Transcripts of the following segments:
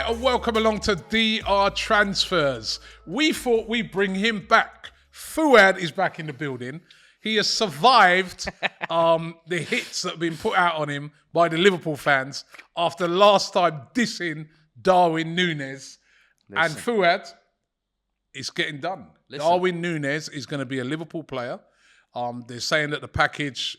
and welcome along to DR Transfers. We thought we'd bring him back. Fuad is back in the building. He has survived the hits that have been put out on him by the Liverpool fans after last time dissing Darwin Nunez. And Fuad, it's getting done. Darwin Nunez is going to be a Liverpool player. They're saying that the package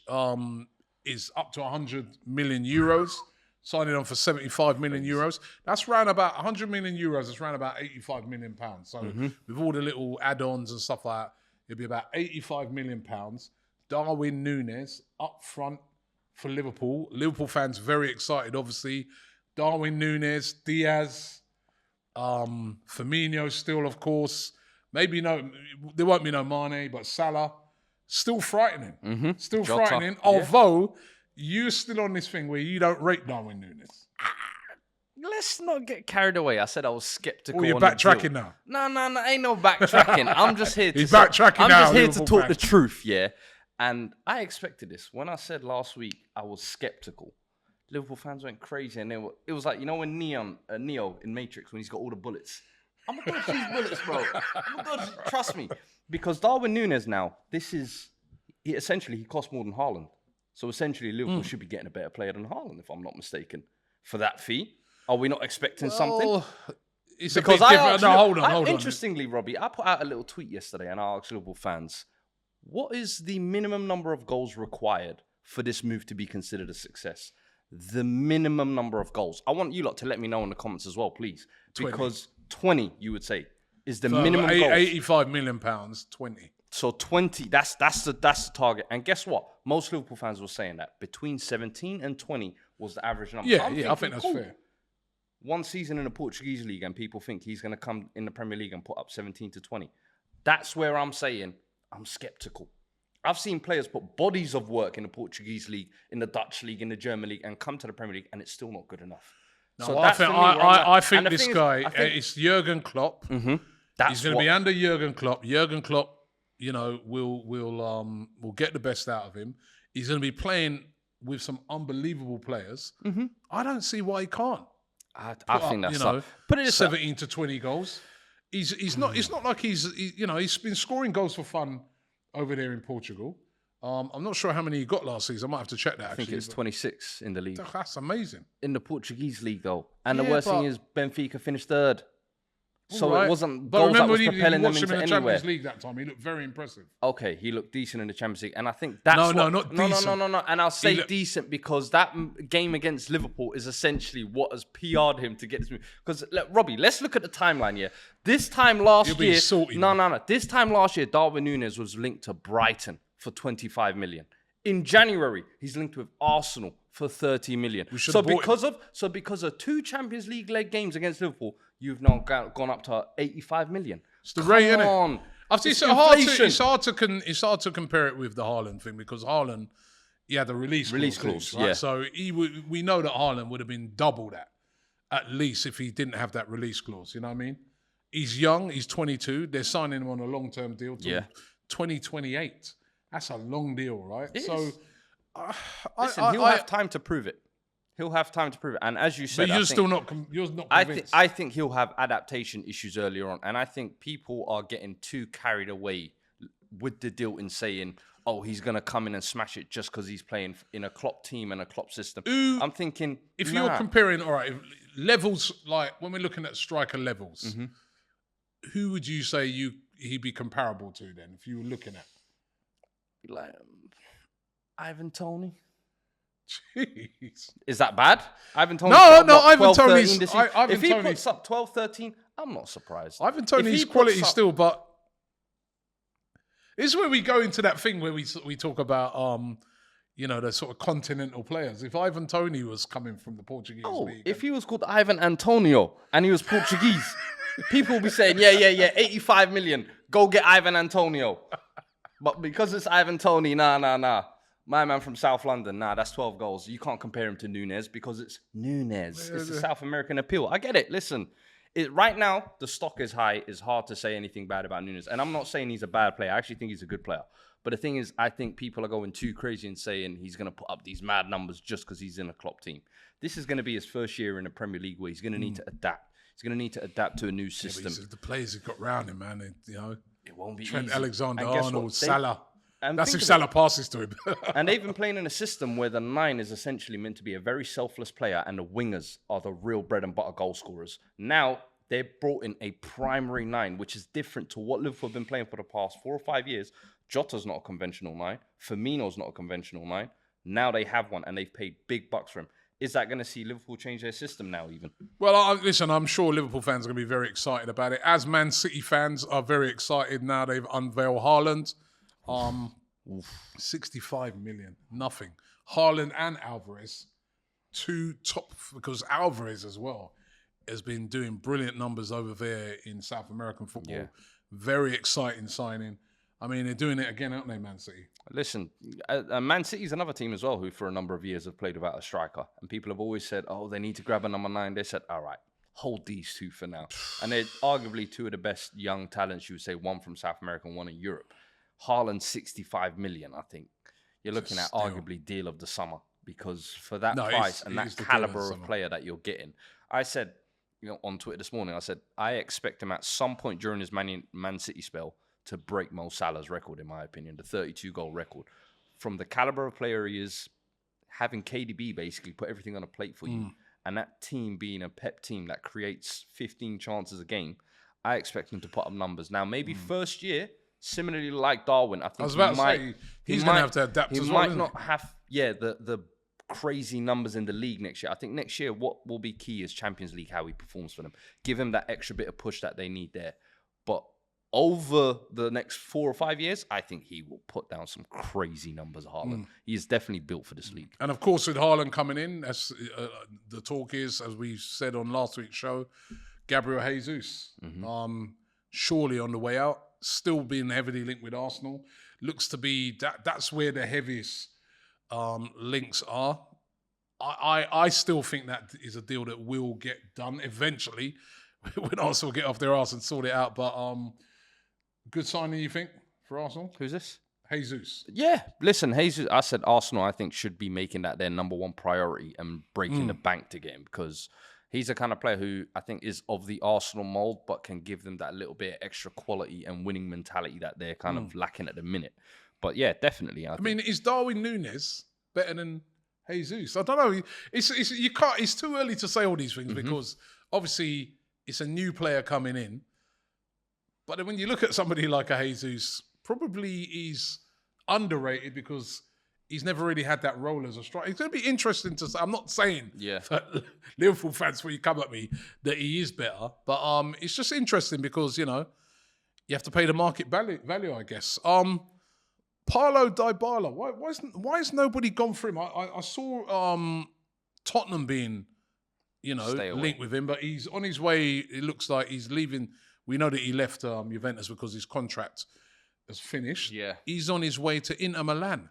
is up to 100 million euros. Signing on for 75 million euros. That's around about 100 million euros. That's around about 85 million pounds. So with all the little add-ons and stuff like that, it'll be about 85 million pounds. Darwin Nunez up front for Liverpool. Liverpool fans very excited, obviously. Darwin Nunez, Diaz, Firmino still, of course. Maybe there won't be no Mane, but Salah. Still frightening. Still Jota. Frightening. Although... You're still on this thing where you don't rate Darwin Nunez. Let's not get carried away. I said I was skeptical. Oh, you're backtracking now. No, ain't no backtracking. I'm just here to. He's backtracking now. I'm just here to talk the truth, yeah. And I expected this. When I said last week I was skeptical, Liverpool fans went crazy, and it was like, you know when Neo in Matrix when he's got all the bullets. I'm gonna dodge these bullets, bro. Trust me, because Darwin Nunez now, essentially he costs more than Haaland. So essentially, Liverpool should be getting a better player than Haaland, if I'm not mistaken, for that fee. Are we not expecting something? It's because hold on. Interestingly, Robbie, I put out a little tweet yesterday and I asked Liverpool fans, what is the minimum number of goals required for this move to be considered a success? The minimum number of goals. I want you lot to let me know in the comments as well, please. 20. Because 20, you would say, is the minimum goals. 85 million pounds, 20. So 20, that's the target. And guess what? Most Liverpool fans were saying that. Between 17 and 20 was the average number. Yeah, I think that's fair. One season in the Portuguese league and people think he's going to come in the Premier League and put up 17 to 20. That's where I'm saying I'm skeptical. I've seen players put bodies of work in the Portuguese league, in the Dutch league, in the German league, and come to the Premier League, and it's still not good enough. No, so I think this guy, it's Jurgen Klopp. He's going to be under Jurgen Klopp. Jurgen Klopp, you know, we'll get the best out of him. He's going to be playing with some unbelievable players. I don't see why he can't. I think that's put it 17 to 20 goals. He's not. It's not like he's been scoring goals for fun over there in Portugal. I'm not sure how many he got last season. I might have to check that. I think it's 26 in the league. That's amazing. In the Portuguese league, though, and the worst thing is Benfica finished third. So it wasn't goals that was propelling them into anywhere. In the Champions League that time, he looked very impressive. Okay, he looked decent in the Champions League, and I think that's not decent. No. And I'll say decent because that game against Liverpool is essentially what has PR'd him to get this move. Because Robbie, let's look at the timeline here. This time last year, This time last year, Darwin Nunez was linked to Brighton for 25 million. In January, he's linked with Arsenal for 30 million. So because of two Champions League leg games against Liverpool, you've now gone up to 85 million. It's the rate, isn't it? It's hard to compare it with the Haaland thing because Haaland, he had the release clause, right? Yeah. So we know that Haaland would have been double that at least if he didn't have that release clause. You know what I mean? He's young. He's 22. They're signing him on a long-term deal to 2028. That's a long deal, right? Listen, he'll have time to prove it. He'll have time to prove it. And as you said, but you're not convinced. I think he'll have adaptation issues earlier on. And I think people are getting too carried away with the deal in saying, oh, he's going to come in and smash it just because he's playing in a Klopp team and a Klopp system. I'm thinking, if you're comparing, all right, levels, like when we're looking at striker levels, who would you say he'd be comparable to then if you were looking at? Like Ivan Toney. Jeez. Is that bad? Ivan Toney. No, Ivan Toney's. If he puts up 12, 13, I'm not surprised. Ivan Toney's quality still, but this is where we go into that thing where we talk about the sort of continental players. If Ivan Toney was coming from the Portuguese league, if he was called Ivan Antonio and he was Portuguese, people would be saying, yeah, 85 million, go get Ivan Antonio. But because it's Ivan Toney, nah. My man from South London, that's 12 goals. You can't compare him to Nunez because it's Nunez. It's the South American appeal. I get it. Listen, right now, the stock is high. It's hard to say anything bad about Nunez. And I'm not saying he's a bad player. I actually think he's a good player. But the thing is, I think people are going too crazy and saying he's going to put up these mad numbers just because he's in a Klopp team. This is going to be his first year in the Premier League where he's going to need to adapt. He's going to need to adapt to a new Yeah, system. but the players he got round him, man. It won't be Trent easy. Alexander-Arnold, Salah. And That's think if of Salah passes to him. And they've been playing in a system where the 9 is essentially meant to be a very selfless player and the wingers are the real bread and butter goal scorers. Now, they've brought in a primary 9, which is different to what Liverpool have been playing for the past 4 or 5 years. Jota's not a conventional 9. Firmino's not a conventional 9. Now they have one and they've paid big bucks for him. Is that going to see Liverpool change their system now even? Well, listen, I'm sure Liverpool fans are going to be very excited about it. As Man City fans are very excited now they've unveiled Haaland. 65 million, nothing. Haaland and Alvarez, 2 top, because Alvarez as well has been doing brilliant numbers over there in South American football. Yeah. Very exciting signing. I mean, they're doing it again, aren't they, Man City? Listen, Man City's another team as well who for a number of years have played without a striker. And people have always said, oh, they need to grab a number 9. They said, all right, hold these 2 for now. And they're arguably 2 of the best young talents, you would say, one from South America and one in Europe. Haaland, 65 million, I think. You're looking at arguably deal of the summer because for that price and that caliber of player that you're getting. I said, on Twitter this morning, I said, I expect him at some point during his Man City spell to break Mo Salah's record, in my opinion, the 32-goal record. From the caliber of player he is, having KDB basically put everything on a plate for you, and that team being a Pep team that creates 15 chances a game, I expect him to put up numbers. Now, maybe first year, similarly like Darwin, I think I was about to say, he's going to have to adapt as well. He might not have, the crazy numbers in the league next year. I think next year, what will be key is Champions League, how he performs for them. Give him that extra bit of push that they need there. But over the next 4 or 5 years, I think he will put down some crazy numbers, Haaland. He is definitely built for this league. And of course, with Haaland coming in, as the talk is, as we said on last week's show, Gabriel Jesus, surely on the way out, still being heavily linked with Arsenal. Looks to be, that's where the heaviest links are. I still think that is a deal that will get done eventually when Arsenal get off their arse and sort it out. But good signing, you think, for Arsenal? Who's this? Jesus. Yeah, listen, Jesus, I said Arsenal, I think, should be making that their number 1 priority and breaking the bank to get him because he's the kind of player who I think is of the Arsenal mold, but can give them that little bit of extra quality and winning mentality that they're kind of lacking at the minute. But yeah, definitely. I mean, is Darwin Nunez better than Jesus? I don't know. It's too early to say all these things because obviously it's a new player coming in. But then when you look at somebody like a Jesus, probably he's underrated because he's never really had that role as a striker. It's going to be interesting to say. I'm not saying that Liverpool fans, when you come at me, that he is better. But it's just interesting because, you have to pay the market value, I guess. Paulo Dybala, why has nobody gone for him? I saw Tottenham being, linked with him, but he's on his way. It looks like he's leaving. We know that he left Juventus because his contract is finished. Yeah. He's on his way to Inter Milan.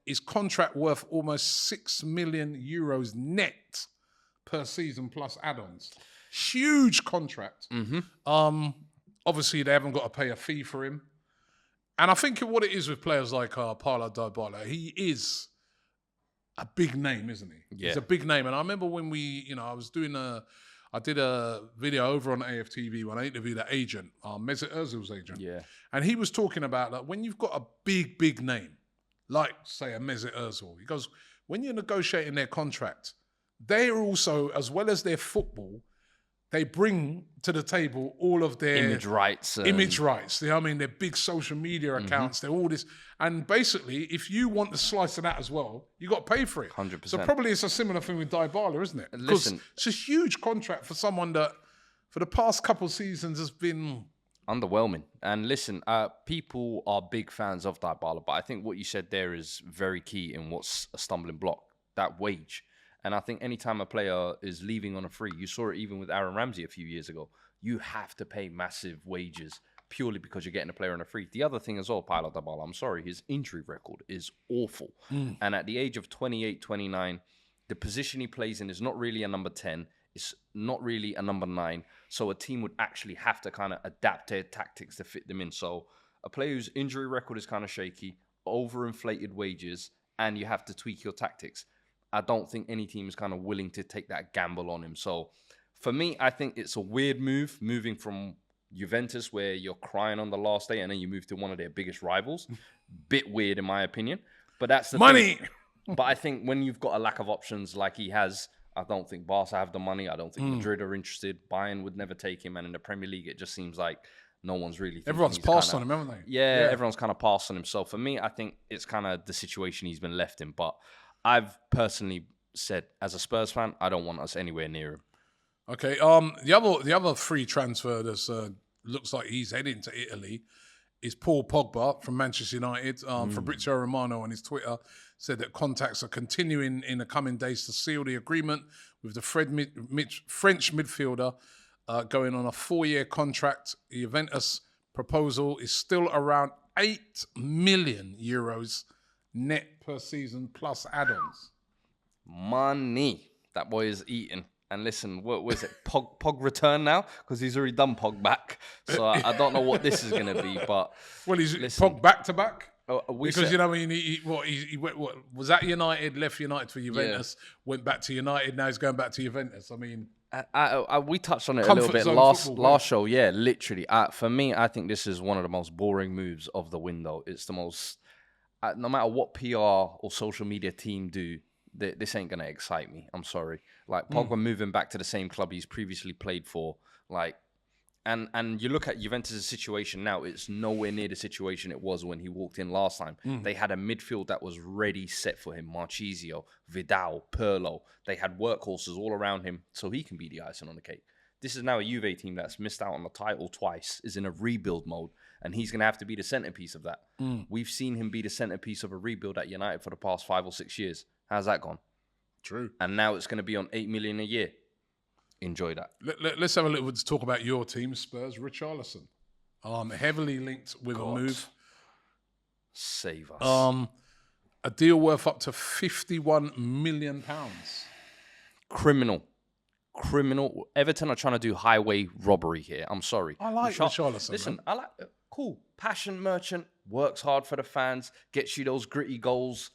His contract worth almost 6 million euros net per season plus add-ons. Huge contract. Obviously, they haven't got to pay a fee for him. And I think what it is with players like Paulo Dybala, he is a big name, isn't he? Yeah. He's a big name. And I remember when I did a video over on AFTV when I interviewed that agent, Mesut Ozil's agent. Yeah. And he was talking about that when you've got a big name, like, say, a Mesut Ozil, he goes, when you're negotiating their contract, they are also, as well as their football, they bring to the table all of their image rights. You know what I mean? Their big social media accounts, they're all this. And basically, if you want the slice of that as well, you got to pay for it. 100%. So probably it's a similar thing with Dybala, isn't it? Listen, it's a huge contract for someone that, for the past couple of seasons, has been underwhelming. And listen, people are big fans of Dybala, but I think what you said there is very key in what's a stumbling block, that wage. And I think anytime a player is leaving on a free, you saw it even with Aaron Ramsey a few years ago, you have to pay massive wages purely because you're getting a player on a free. The other thing as well, Paulo Dybala, I'm sorry, his injury record is awful. And at the age of 28, 29, the position he plays in is not really a number 10. It's not really a number 9. So a team would actually have to kind of adapt their tactics to fit them in. So a player whose injury record is kind of shaky, overinflated wages, and you have to tweak your tactics. I don't think any team is kind of willing to take that gamble on him. So For me, I think it's a weird move, moving from Juventus, where you're crying on the last day, and then you move to one of their biggest rivals. Bit weird, in my opinion. But that's the money. Thing. But I think when you've got a lack of options like he has, I don't think Barca have the money. I don't think Madrid are interested. Bayern would never take him. And in the Premier League, it just seems like no one's really... Everyone's passed on him, haven't they? Yeah, everyone's kind of passed on him. So for me, I think it's kind of the situation he's been left in. But I've personally said, as a Spurs fan, I don't want us anywhere near him. Okay. The other free transfer that looks like he's heading to Italy is Paul Pogba from Manchester United. Fabrizio Romano on his Twitter said that contacts are continuing in the coming days to seal the agreement with the French midfielder going on a 4-year contract. The Juventus proposal is still around 8 million euros net per season plus add-ons. Money. That boy is eating. And listen, what was it? Pog return now? Because he's already done Pog back. So I don't know what this is going to be. But he's Pog back to back? Because, you know, he went, was at United, left United for Juventus, went back to United, now he's going back to Juventus. I mean... we touched on it a little bit last show. Yeah, literally. For me, I think this is one of the most boring moves of the window. It's the most... no matter what PR or social media team do, this ain't going to excite me. I'm sorry. Like, Pogba moving back to the same club he's previously played for. Like, and you look at Juventus' situation now, it's nowhere near the situation it was when he walked in last time. They had a midfield that was ready, set for him. Marchisio, Vidal, Pirlo. They had workhorses all around him, so he can be the icing on the cake. This is now a Juve team that's missed out on the title twice, is in a rebuild mode, and he's going to have to be the centerpiece of that. We've seen him be the centerpiece of a rebuild at United for the past 5 or 6 years. How's that gone? True. And now it's going to be on 8 million a year. Enjoy that. Let's have a little to talk about your team, Spurs. Richarlison, heavily linked with a move. Save us. A deal worth up to £51 million. Criminal. Everton are trying to do highway robbery here. I'm sorry. I like Richarlison. Listen, man. I like cool. Passion merchant, works hard for the fans, gets you those gritty goals.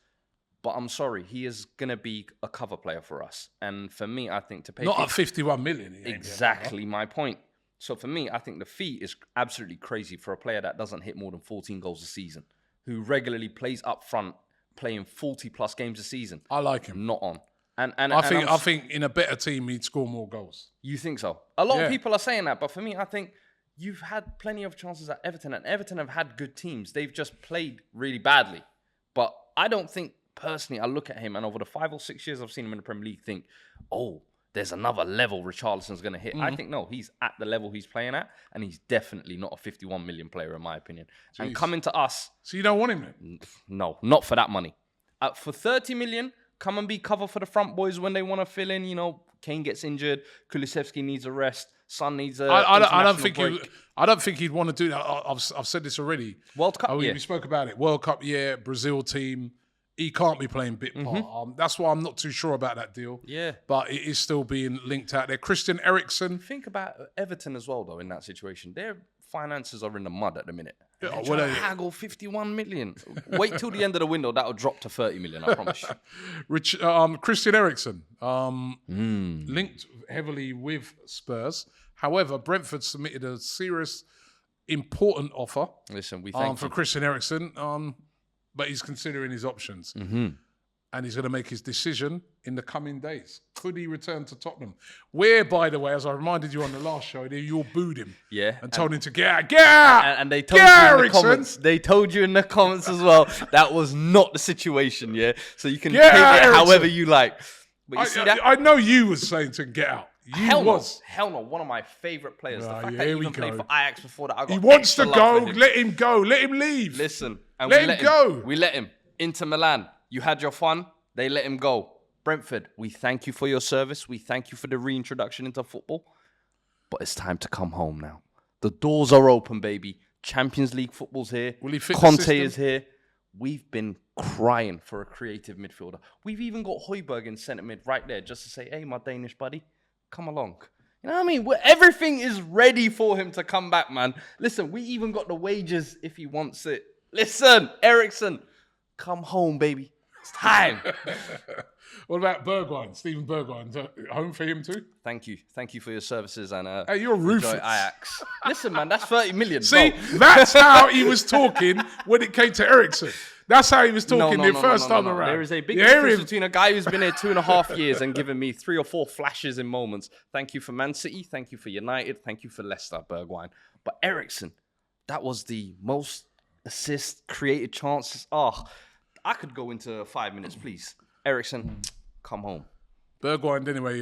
But I'm sorry, he is going to be a cover player for us. And for me, I think to pay... Not at 51 million. Exactly my point. So for me, I think the fee is absolutely crazy for a player that doesn't hit more than 14 goals a season, who regularly plays up front, playing 40-plus games a season. I like him. Not on. I think in a better team, he'd score more goals. You think so? A lot of people are saying that. But for me, I think you've had plenty of chances at Everton. And Everton have had good teams. They've just played really badly. But I don't think... Personally, I look at him and over the 5 or 6 years I've seen him in the Premier League, think, oh, there's another level Richarlison's going to hit. I think, no, he's at the level he's playing at, and he's definitely not a 51 million player, in my opinion. Jeez. And coming to us... So you don't want him then? No, not for that money. For 30 million, come and be cover for the front boys when they want to fill in. You know, Kane gets injured, Kulusevski needs a rest, Son needs a I don't think he'd want to do that. I've said this already. World Cup, we spoke about it. World Cup, Brazil team... He can't be playing bit part. That's why I'm not too sure about that deal. Yeah. But it is still being linked out there. Christian Eriksen. Think about Everton as well, though, in that situation. Their finances are in the mud at the minute. Yeah, haggle 51 million. Wait till the end of the window. That'll drop to 30 million, I promise you. Christian Eriksen. Linked heavily with Spurs. However, Brentford submitted a serious, important offer. Listen, we thank for Christian Eriksen. But he's considering his options. And he's going to make his decision in the coming days. Could he return to Tottenham? Where, by the way, as I reminded you on the last show, you all booed him. Yeah. And told him to get out. And they told you in the comments. They told you in the comments as well. That was not the situation, yeah? So you can take it however you like. But you see that? I know you was saying to get out. Hell no. One of my favourite players. The fact that he even played for Ajax before that, I got he wants to go. Let him go. Let him leave. Listen. And let him go. We let him. Inter Milan, you had your fun. They let him go. Brentford, we thank you for your service. We thank you for the reintroduction into football. But it's time to come home now. The doors are open, baby. Champions League football's here. Will he fit Conte the system? Is here. We've been crying for a creative midfielder. We've even got Højbjerg in centre mid right there just to say, hey, my Danish buddy, come along. You know what I mean? Everything is ready for him to come back, man. Listen, we even got the wages if he wants it. Listen, Eriksen, come home, baby. It's time. What about Bergwijn? Stephen Bergwijn, home for him too? Thank you for your services and Hey, you're ruthless. enjoy Ajax. Listen, man, that's 30 million. See, bro. that's how he was talking when it came to Eriksen. That's how he was talking the first time around. There is a big You hear difference him? between a guy who's been here 2.5 years and given me 3 or 4 flashes in moments. Thank you for Man City. Thank you for United. Thank you for Leicester, Bergwijn. But Eriksen, that was the most assists, created chances. Oh, I could go into 5 minutes, please. Eriksen, come home. Bergwijn, anyway,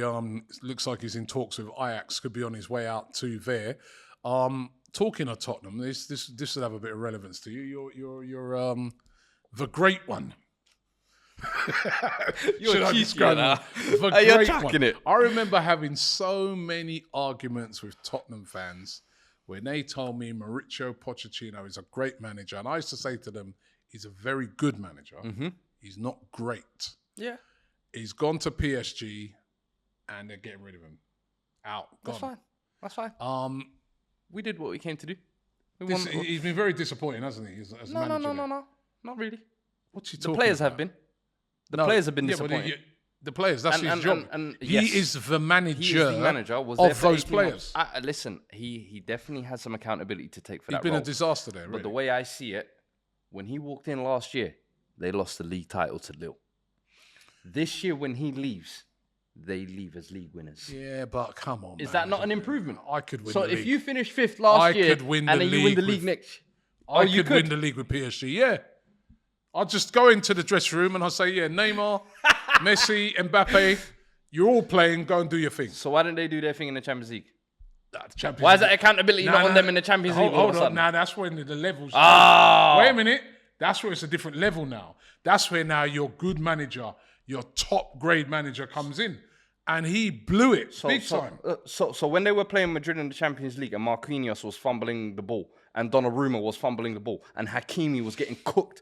looks like he's in talks with Ajax. Could be on his way out to there. Talking of Tottenham, this will have a bit of relevance to you. You're the great one. You're cheeky now. The You're great chucking one. it. I remember having so many arguments with Tottenham fans when they told me Mauricio Pochettino is a great manager. And I used to say to them, he's a very good manager. Mm-hmm. He's not great. Yeah. He's gone to PSG and they're getting rid of him. Out. Gone. That's fine. We did what we came to do. He's been very disappointing, hasn't he, as a manager? No. Not really. What's he talking The players about? have been. The players have been Yeah, but disappointing. the players, that's his job. Yes, he is the manager, he is the manager was of there for those 18 players. months. Listen, he definitely has some accountability to take for He's that been role. a disaster there, really. But the way I see it, when he walked in last year, they lost the league title to Lille. This year, when he leaves, they leave as league winners. Yeah, but come on, Is man. that not an improvement? I could win So the league. if you finish 5th last year could win and the then you win the league league with- next, I you could win the league with PSG, yeah. I'll just go into the dressing room and I'll say, yeah, Neymar, Messi, Mbappe, you're all playing, go and do your thing. So why didn't they do their thing in the Champions League? Champions Why is League. that accountability not on them in the Champions League all Hold of a on, sudden? now that's when the levels. Ah. Wait a minute. That's where it's a different level now. That's where now your good manager, your top grade manager comes in. And he blew it big time. So when they were playing Madrid in the Champions League and Marquinhos was fumbling the ball and Donnarumma was fumbling the ball and Hakimi was getting cooked,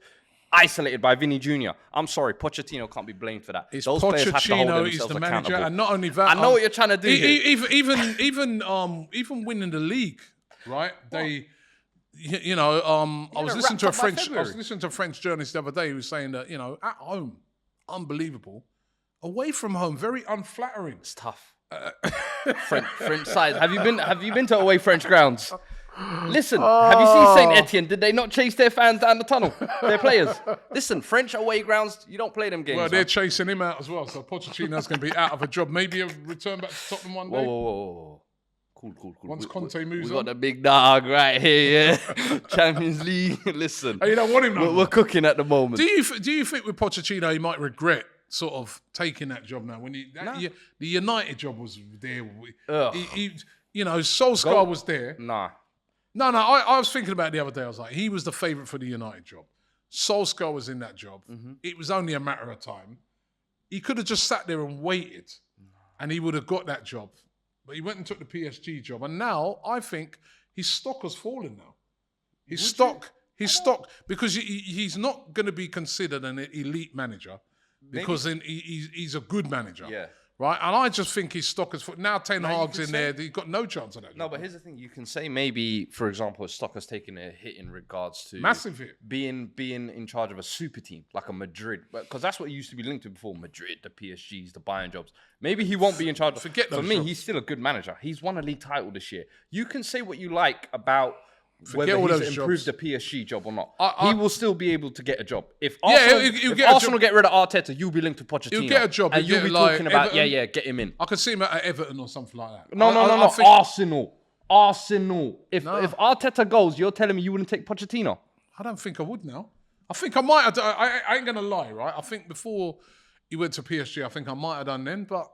isolated by Vinny Jr., I'm sorry, Pochettino can't be blamed for that. It's Those players have to hold Pochettino is themselves the manager, accountable. and not only that, I know what you're trying to do here. Even winning the league, right? They, I was listening to a French journalist the other day who was saying that at home, unbelievable, away from home, very unflattering. It's tough. French side. Have you been to away French grounds? Listen, have you seen Saint Etienne? Did they not chase their fans down the tunnel? Their players. Listen, French away grounds, you don't play them games. Well, they're chasing him out as well, so Pochettino's going to be out of a job. Maybe a return back to Tottenham one day. Whoa. Cool. Once Conte moves we on. got the big dog right here, yeah. Champions League. Listen, Oh, you don't want him now. we're cooking at the moment. Do you think with Pochettino he might regret sort of taking that job now? When the United job was there, Solskjaer was there. Nah. No, I was thinking about it the other day. I was like, he was the favourite for the United job. Solskjaer was in that job. Mm-hmm. It was only a matter of time. He could have just sat there and waited, and he would have got that job. But he went and took the PSG job, and now I think his stock has fallen now. His stock, because he's not going to be considered an elite manager because then he's a good manager. Yeah. Right? And I just think his stock has fallen. Now Ten Hag's in there. He's got no chance of that job. No, but here's the thing. You can say maybe, for example, his stock has taken a hit in regards to Massive hit. being in charge of a super team like a Madrid, because that's what he used to be linked to before. Madrid, the PSGs, the Bayern jobs. Maybe he won't be in charge. Forget For those me, jobs. he's still a good manager. He's won a league title this year. You can say what you like about Forget all whether those he's improved jobs. the PSG job or not. I- He will still be able to get a job. If Yeah, Arsenal, he'll if get a Arsenal job. get rid of Arteta, you'll be linked to Pochettino. He'll get a job. And He'll you'll be get, like, talking about, Everton. get him in. I could see him at Everton or something like that. No. I think- Arsenal. If Arteta goes, you're telling me you wouldn't take Pochettino? I don't think I would now. I think I might have done, I ain't going to lie, right? I think before he went to PSG, I think I might have done then, but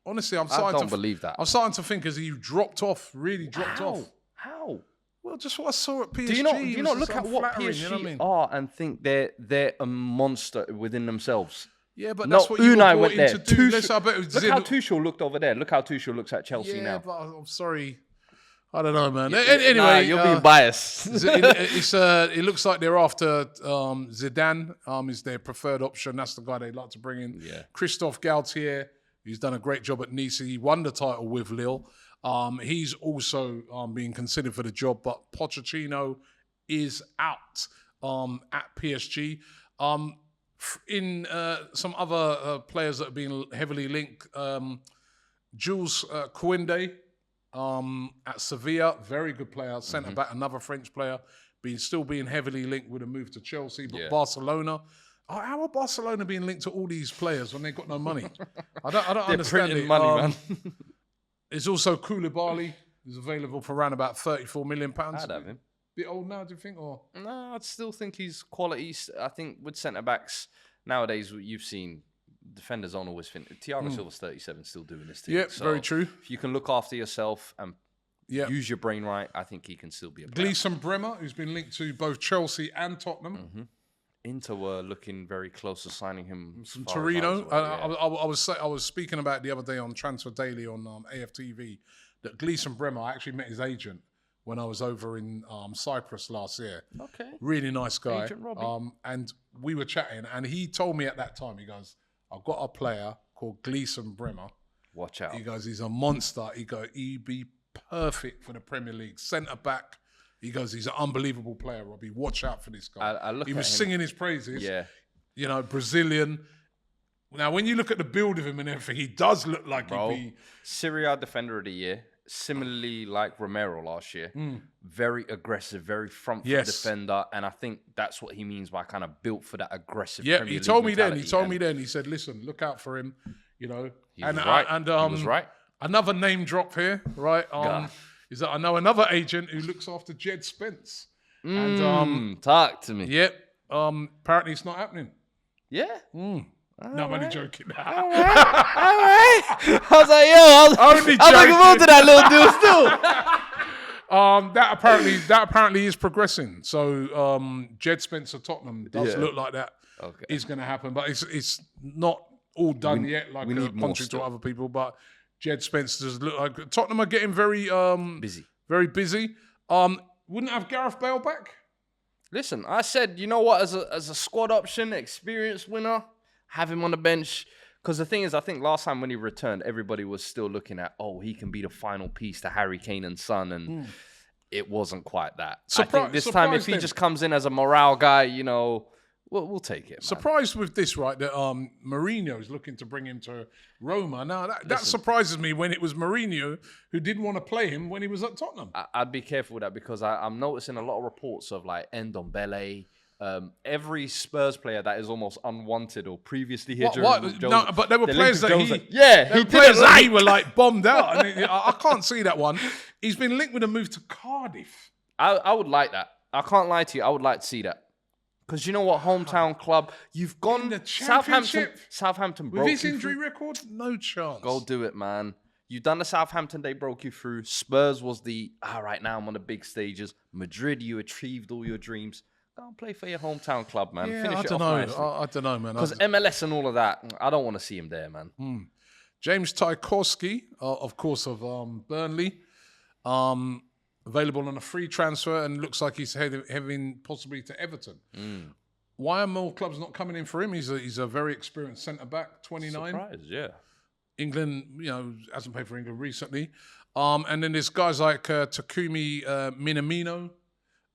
honestly, I'm starting don't believe that. I'm starting to think as he dropped off, really dropped off. How? Well, just what I saw at PSG. Do you not was look just at what unflattering, PSG you know what I mean? are and think they're a monster within themselves? Yeah, but No, that's what you were Unai brought went in there. to do. Tuchel- Let's- I bet it was Look how Zidane- Tuchel looked over there. Look how Tuchel looks at Chelsea Yeah, now. but I'm sorry. I don't know, man. Nah, Anyway, you're being biased. it looks like they're after Zidane is their preferred option. That's the guy they'd like to bring in. Yeah. Christophe Galtier, he's done a great job at Nice. He won the title with Lille. He's also being considered for the job, but Pochettino is out at PSG. In some other players that have been heavily linked, Jules Kounde at Sevilla, very good player, centre back, another French player, still being heavily linked with a move to Chelsea, but Barcelona. How are Barcelona being linked to all these players when they've got no money? I don't understand it. Money, man. There's also Koulibaly, who's available for around about £34 million. I'd have him. Bit old now, do you think? Or no, I'd still think he's quality. I think with centre backs nowadays, you've seen defenders on always think Thiago Silva's 37, still doing this. Yeah, so very true. If you can look after yourself and use your brain right, I think he can still be a player. Gleeson Bremer, who's been linked to both Chelsea and Tottenham. Inter were looking very close to signing him from Torino. I was speaking about the other day on Transfer Daily on AFTV that Gleeson Bremer, I actually met his agent when I was over in Cyprus last year. Okay. Really nice guy. Agent Robbie. And we were chatting, and he told me at that time, he goes, I've got a player called Gleeson Bremer. Watch out. He goes, he's a monster. He goes, he'd be perfect for the Premier League. Centre back. He goes, he's an unbelievable player, Robbie. Watch out for this guy. He was singing his praises. Yeah. You know, Brazilian. Now, when you look at the build of him and everything, he does look like he'd be... Serie A Defender of the Year. Similarly like Romero last year. Very aggressive, very front foot defender. And I think that's what he means by kind of built for that aggressive Premier League mentality. He told me then, he said, listen, look out for him, you know. He was right. He was right. Another name drop here, right? Is that I know another agent who looks after Jed Spence. And talk to me. Yep. Apparently it's not happening. Yeah. No, I'm only joking. All right. I was like, yo, I'm looking forward to that little dude still. That apparently is progressing. So Jed Spence of Tottenham does look like that is going to happen, but it's not all done yet. Like contrary to other people, but Jed Spence does look like Tottenham are getting very busy. Very busy. Wouldn't have Gareth Bale back? Listen, I said, you know what? As a squad option, experienced winner. Have him on the bench. Because the thing is, I think last time when he returned, everybody was still looking at, he can be the final piece to Harry Kane and Son. And it wasn't quite that. I think this time, if he just comes in as a morale guy, you know, we'll take it. Surprised with this, right? That Mourinho is looking to bring him to Roma. Now, that surprises me when it was Mourinho who didn't want to play him when he was at Tottenham. I'd be careful with that because I'm noticing a lot of reports of like Dembele. Every Spurs player that is almost unwanted or previously here No, but there were players that he were like bombed out. And I can't see that one. He's been linked with a move to Cardiff. I would like that. I can't lie to you. I would like to see that. Because you know what, hometown club, you've gone in the Championship. Southampton broke with his injury record, no chance. Go do it, man. You've done the Southampton, they broke you through. Spurs was right now I'm on the big stages. Madrid, you achieved all your dreams. Go and play for your hometown club, man. Yeah, Finish I don't know, man. Because MLS and all of that, I don't want to see him there, man. James Tarkowski, of course, of Burnley, available on a free transfer and looks like he's heading possibly to Everton. Why are more clubs not coming in for him? He's a very experienced centre-back, 29. Surprise, yeah. England, you know, hasn't played for England recently. And then there's guys like Takumi Minamino.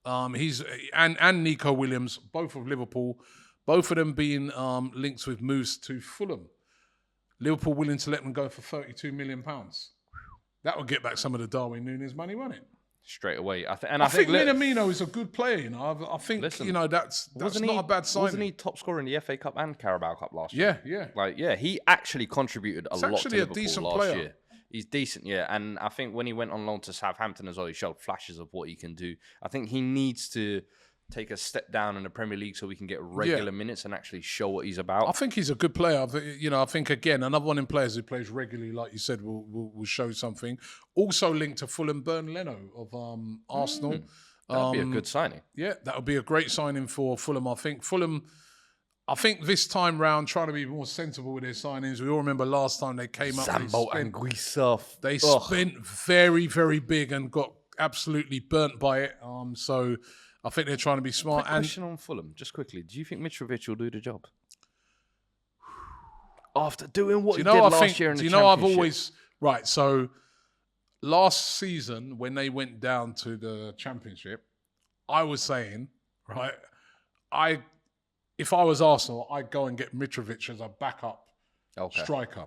And Nico Williams, both of Liverpool, both of them being linked with moves to Fulham. Liverpool willing to let them go for £32 million. That would get back some of the Darwin Nunez money, won't it? Straight away. I think Minamino is a good player, you know. I think, you know, that's not a bad signing. Wasn't he top scorer in the FA Cup and Carabao Cup last year? Yeah. He actually contributed a lot to Liverpool actually a decent last player. year. He's decent, yeah. And I think when he went on loan to Southampton as well, he showed flashes of what he can do. I think he needs to take a step down in the Premier League so we can get regular minutes and actually show what he's about. I think he's a good player. You know, I think, again, another one in players who plays regularly, like you said, will show something. Also linked to Fulham, Bernd Leno of Arsenal. That'd be a good signing. Yeah, that would be a great signing for Fulham. I think this time round, trying to be more sensible with their signings. We all remember last time they came up. Sambo and Guisov. They spent very, very big and got absolutely burnt by it. So I think they're trying to be smart. Quick question on Fulham, just quickly. Do you think Mitrovic will do the job? After doing what he did last year in the Championship? Right, so last season when they went down to the Championship, I was saying, right, if I was Arsenal, I'd go and get Mitrovic as a backup striker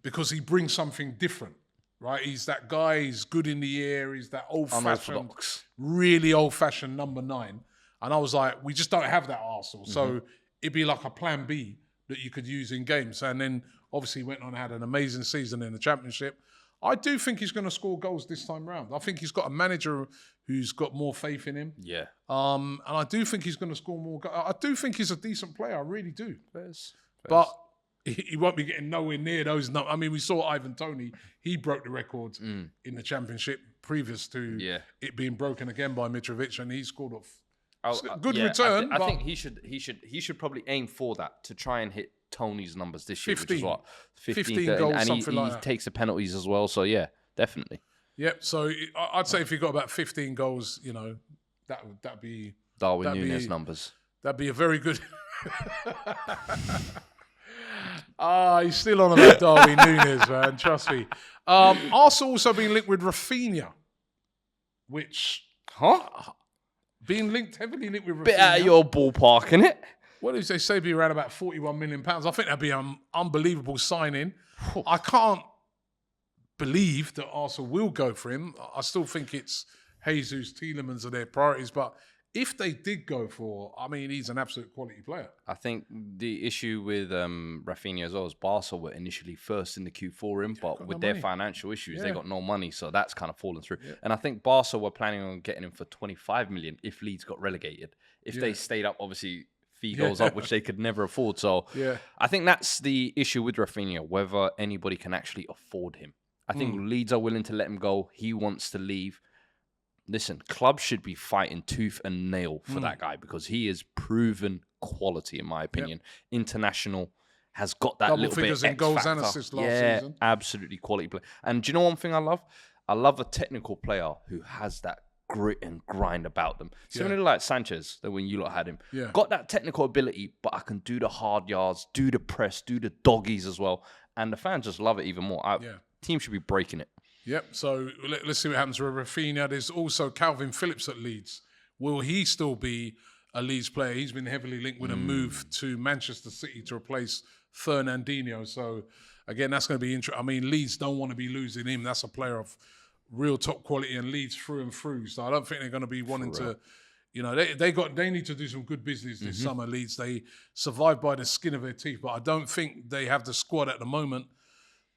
because he brings something different, right? He's that guy. He's good in the air. He's that old-fashioned, really old-fashioned number 9. And I was like, we just don't have that at Arsenal. So it'd be like a plan B that you could use in games. And then obviously went on and had an amazing season in the Championship. I do think he's going to score goals this time round. I think he's got a manager who's got more faith in him. Yeah. And I do think he's going to score more goals. I do think he's a decent player. I really do. Fairs. But he won't be getting nowhere near those numbers. I mean, we saw Ivan Toney. He broke the record in the Championship previous to it being broken again by Mitrovic, and he scored off. Good return. I think he should probably aim for that to try and hit Tony's numbers this year, 15. which is what 15 goals, and something like that. He takes the penalties as well. So yeah, definitely. Yep. So I'd say if he got about 15 goals, that'd be Darwin Nunez numbers. That'd be a very good. He's still on about Darwin Nunez, man. Trust me. Arsenal also been linked with Raphinha, which being heavily linked with Raphinha. Bit out of your ballpark, innit? What did they say? Be around about £41 million. I think that'd be an unbelievable signing. I can't believe that Arsenal will go for him. I still think it's Jesus, Tielemans are their priorities, but if they did go for, he's an absolute quality player. I think the issue with Raphinha as well is Barca were initially first in the queue for him, but with their financial issues, they got no money, so that's kind of fallen through. Yeah. And I think Barca were planning on getting him for 25 million if Leeds got relegated. If they stayed up, obviously, fee goes up, which they could never afford. So I think that's the issue with Raphinha, whether anybody can actually afford him. I think Leeds are willing to let him go. He wants to leave. Listen, clubs should be fighting tooth and nail for that guy because he is proven quality, in my opinion. International, has got that double little figures bit in goals X-factor. and assists last season. Absolutely quality player. And do you know one thing I love? I love a technical player who has that grit and grind about them. Similarly like Sanchez, that when you lot had him. Yeah. Got that technical ability, but I can do the hard yards, do the press, do the doggies as well. And the fans just love it even more. Team should be breaking it. Yep, so let's see what happens with Raphinha. There's also Calvin Phillips at Leeds. Will he still be a Leeds player? He's been heavily linked with a move to Manchester City to replace Fernandinho. So, again, that's going to be interesting. Leeds don't want to be losing him. That's a player of real top quality and Leeds through and through. So I don't think they're going to be wanting to, they need to do some good business this summer, Leeds. They survived by the skin of their teeth, but I don't think they have the squad at the moment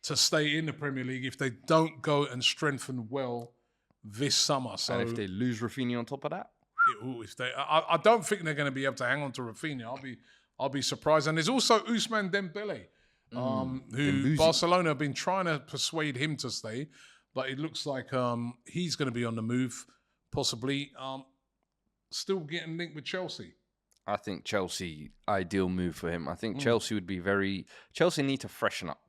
to stay in the Premier League if they don't go and strengthen well this summer. So, and if they lose Raphinha on top of that? I don't think they're going to be able to hang on to Raphinha. I'll be surprised. And there's also Ousmane Dembele, who Barcelona have been trying to persuade him to stay, but it looks like he's going to be on the move, possibly. Still getting linked with Chelsea. I think Chelsea, ideal move for him. I think Chelsea would be Chelsea need to freshen up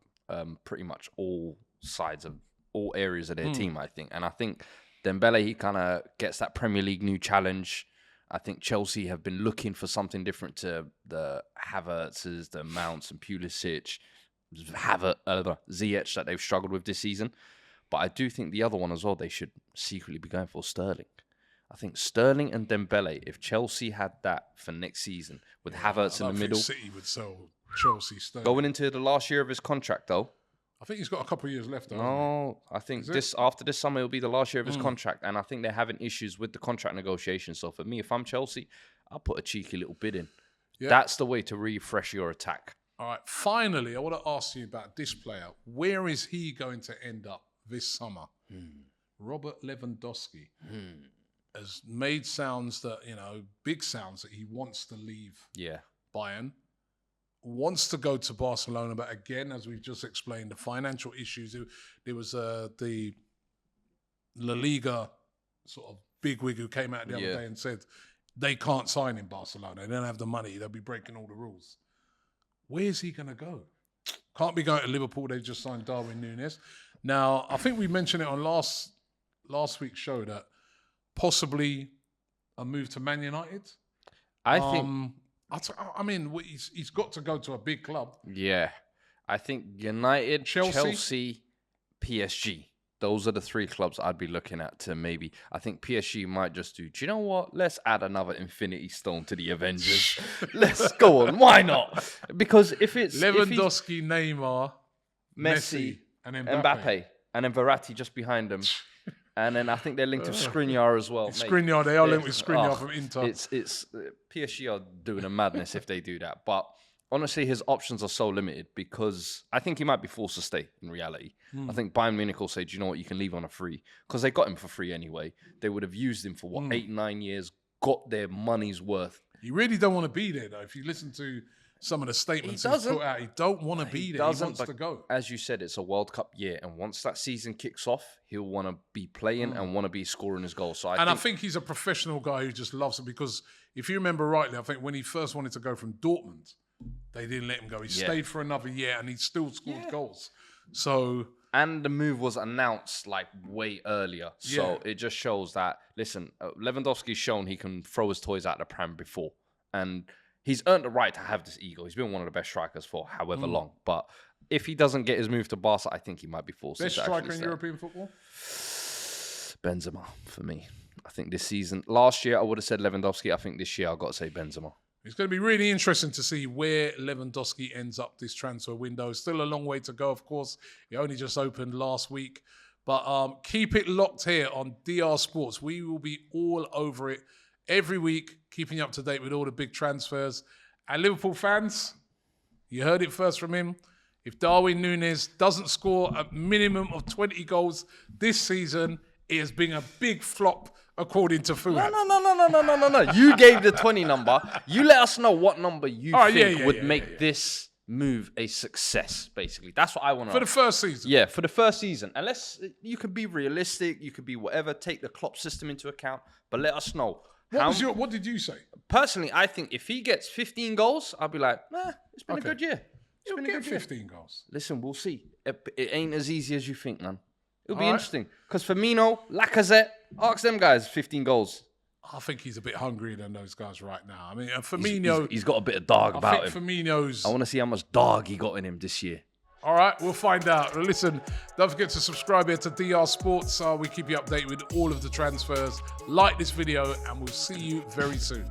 pretty much all sides of all areas of their team, I think. And I think Dembele, he kind of gets that Premier League new challenge. I think Chelsea have been looking for something different to the Havertzes, the Mounts and Pulisic, Ziyech that they've struggled with this season. But I do think the other one as well, they should secretly be going for Sterling. I think Sterling and Dembele, if Chelsea had that for next season with Havertz in the middle. City would sell Chelsea Sterling. Going into the last year of his contract, though. I think he's got a couple of years left. No, I think after this summer, it'll be the last year of his contract. And I think they're having issues with the contract negotiations. So for me, if I'm Chelsea, I'll put a cheeky little bid in. Yeah. That's the way to refresh your attack. All right. Finally, I want to ask you about this player. Where is he going to end up this summer? Robert Lewandowski has made sounds that, big sounds that he wants to leave Bayern. Wants to go to Barcelona, but again, as we've just explained, the financial issues. There was the La Liga sort of bigwig who came out the other day and said they can't sign in Barcelona. They don't have the money. They'll be breaking all the rules. Where's he going to go? Can't be going to Liverpool. They just signed Darwin Nunez. Now, I think we mentioned it on last week's show that possibly a move to Man United. I think... he's got to go to a big club. Yeah. I think United, Chelsea, PSG. those are the 3 clubs I'd be looking at to maybe. I think PSG might just do you know what? Let's add another Infinity Stone to the Avengers. Let's go on. Why not? Because if it's Lewandowski, Neymar, Messi, and Mbappe. and then Verratti just behind them. And then I think they're linked with Skriniar as well. Skriniar, they are linked with Skriniar from Inter. It's PSG are doing a madness if they do that. But honestly, his options are so limited because I think he might be forced to stay in reality. I think Bayern Munich will say, do you know what, you can leave on a free. Because they got him for free anyway. They would have used him for 8-9 years, got their money's worth. You really don't want to be there, though. If you listen to some of the statements he's put out, he don't want to be there. He wants to go. As you said, it's a World Cup year. And once that season kicks off, he'll want to be playing and want to be scoring his goals. So I think he's a professional guy who just loves it because if you remember rightly, I think when he first wanted to go from Dortmund, they didn't let him go. He stayed for another year and he still scored goals. So... And the move was announced like way earlier. So it just shows that, listen, Lewandowski's shown he can throw his toys out the pram before. And he's earned the right to have this ego. He's been one of the best strikers for however long. But if he doesn't get his move to Barca, I think he might be forced to best striker in European football? Benzema, for me. I think this season, last year I would have said Lewandowski. I think this year I've got to say Benzema. It's going to be really interesting to see where Lewandowski ends up this transfer window. Still a long way to go, of course. It only just opened last week. But keep it locked here on DR Sports. We will be all over it every week, keeping you up to date with all the big transfers. And Liverpool fans, you heard it first from him. If Darwin Nunez doesn't score a minimum of 20 goals this season, it has been a big flop, according to Fuad. No. You gave the 20 number. You let us know what number you think would make this move a success, basically. That's what I want to know. For the first season? Yeah, for the first season. Unless you could be realistic, you could be whatever, take the Klopp system into account, but let us know. What did you say? Personally, I think if he gets 15 goals, I'll be like, it's been a good year. He'll get 15 goals. Listen, we'll see. It ain't as easy as you think, man. It'll be interesting. Because Firmino, Lacazette, ask them guys 15 goals. I think he's a bit hungrier than those guys right now. I mean, Firmino... He's got a bit of dog about him. Firmino's... I want to see how much dog he got in him this year. All right, we'll find out. Listen, don't forget to subscribe here to DR Sports. We keep you updated with all of the transfers. Like this video, and we'll see you very soon.